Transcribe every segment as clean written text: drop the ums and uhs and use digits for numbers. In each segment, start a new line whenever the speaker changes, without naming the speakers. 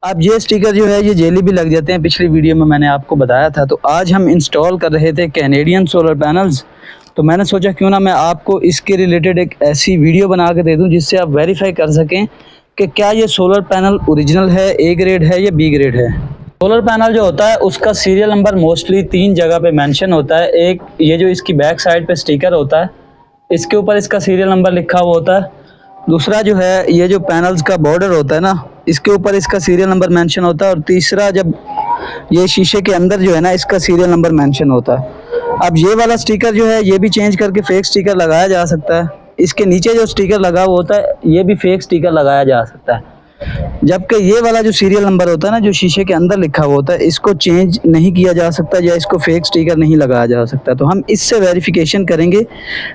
अब ये स्टिकर जो है ये जेली भी लग जाते हैं, पिछली वीडियो में मैंने आपको बताया था। तो आज हम इंस्टॉल कर रहे थे कैनेडियन सोलर पैनल्स, तो मैंने सोचा क्यों ना मैं आपको इसके रिलेटेड एक ऐसी वीडियो बना के दे दूं जिससे आप वेरीफाई कर सकें कि क्या ये सोलर पैनल ओरिजिनल है, ए ग्रेड है या बी ग्रेड है। सोलर पैनल जो होता है उसका सीरियल नंबर मोस्टली 3 जगह पे मेंशन होता है। एक ये जो इसकी बैक साइड पे स्टिकर होता है, इसके ऊपर इसका सीरियल नंबर लिखा हुआ होता है। दूसरा जो है ये जो पैनल्स का बॉर्डर होता है ना, इसके ऊपर इसका सीरियल नंबर मेंशन होता है। और तीसरा जब ये शीशे के अंदर जो है ना, इसका सीरियल नंबर मेंशन होता है। अब ये वाला स्टिकर जो है ये भी चेंज करके फेक स्टिकर लगाया जा सकता है। इसके नीचे जो स्टिकर लगा हुआ होता है ये भी फेक स्टिकर लगाया जा सकता है। जबकि ये वाला जो सीरियल नंबर होता है ना, जो शीशे के अंदर लिखा हुआ होता है, इसको चेंज नहीं किया जा सकता या इसको फेक स्टिकर नहीं लगाया जा सकता। तो हम इससे वेरिफिकेशन करेंगे।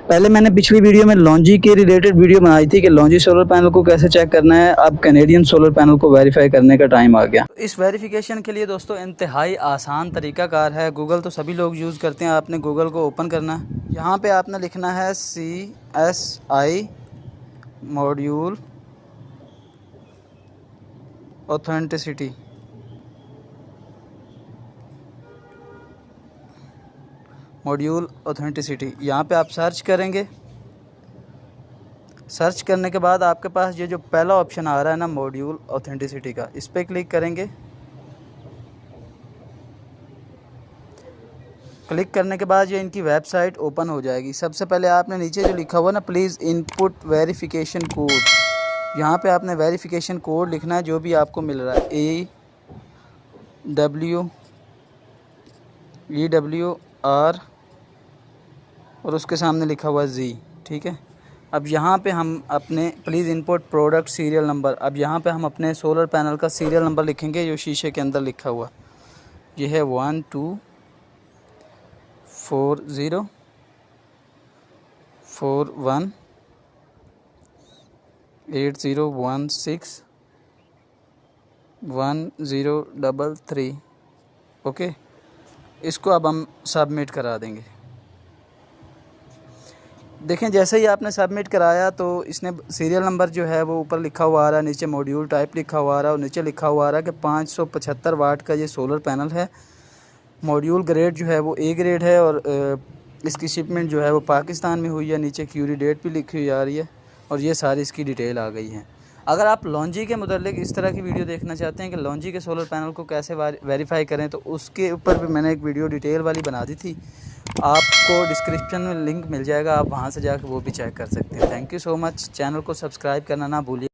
पहले मैंने पिछली वीडियो में लॉन्जी के रिलेटेड वीडियो बनाई थी कि लॉन्जी सोलर पैनल को कैसे चेक करना है। अब कैनेडियन सोलर पैनल को वेरीफाई करने का टाइम आ गया। तो इस वेरिफिकेशन के लिए दोस्तों इंतहाई आसान तरीकाकार है। गूगल तो सभी लोग यूज़ करते हैं। आपने गूगल को ओपन करना है, यहाँ पर आपने लिखना है CSI module authenticity. Module authenticity यहाँ पे आप सर्च करेंगे। सर्च करने के बाद आपके पास ये जो पहला ऑप्शन आ रहा है ना मॉड्यूल ऑथेंटिसिटी का, इस पर क्लिक करेंगे। क्लिक करने के बाद ये इनकी वेबसाइट ओपन हो जाएगी। सबसे पहले आपने नीचे जो लिखा हुआ ना प्लीज़ इनपुट वेरिफिकेशन कोड, यहाँ पे आपने वेरिफिकेशन कोड लिखना है जो भी आपको मिल रहा है, EWR और उसके सामने लिखा हुआ Z। ठीक है। अब यहाँ पे हम अपने please input product serial number, अब यहाँ पे हम अपने सोलर पैनल का सीरियल नंबर लिखेंगे जो शीशे के अंदर लिखा हुआ। ये है 124041 80161033। ओके, इसको अब हम सबमिट करा देंगे। देखें जैसे ही आपने सबमिट कराया तो इसने सीरियल नंबर जो है वो ऊपर लिखा हुआ आ रहा है, नीचे मॉड्यूल टाइप लिखा हुआ आ रहा है और नीचे लिखा हुआ आ रहा है कि 575 वाट का ये सोलर पैनल है। मॉड्यूल ग्रेड जो है वो ए ग्रेड है और इसकी शिपमेंट जो है वो पाकिस्तान में हुई है। नीचे क्यूरी डेट भी लिखी हुई आ रही है और ये सारी इसकी डिटेल आ गई है। अगर आप लॉन्जी के मुतालिक इस तरह की वीडियो देखना चाहते हैं कि लॉन्जी के सोलर पैनल को कैसे वेरीफाई करें, तो उसके ऊपर भी मैंने एक वीडियो डिटेल वाली बना दी थी। आपको डिस्क्रिप्शन में लिंक मिल जाएगा, आप वहां से जाकर वो भी चेक कर सकते हैं। Thank you so much. Channel को सब्सक्राइब करना ना भूलिए।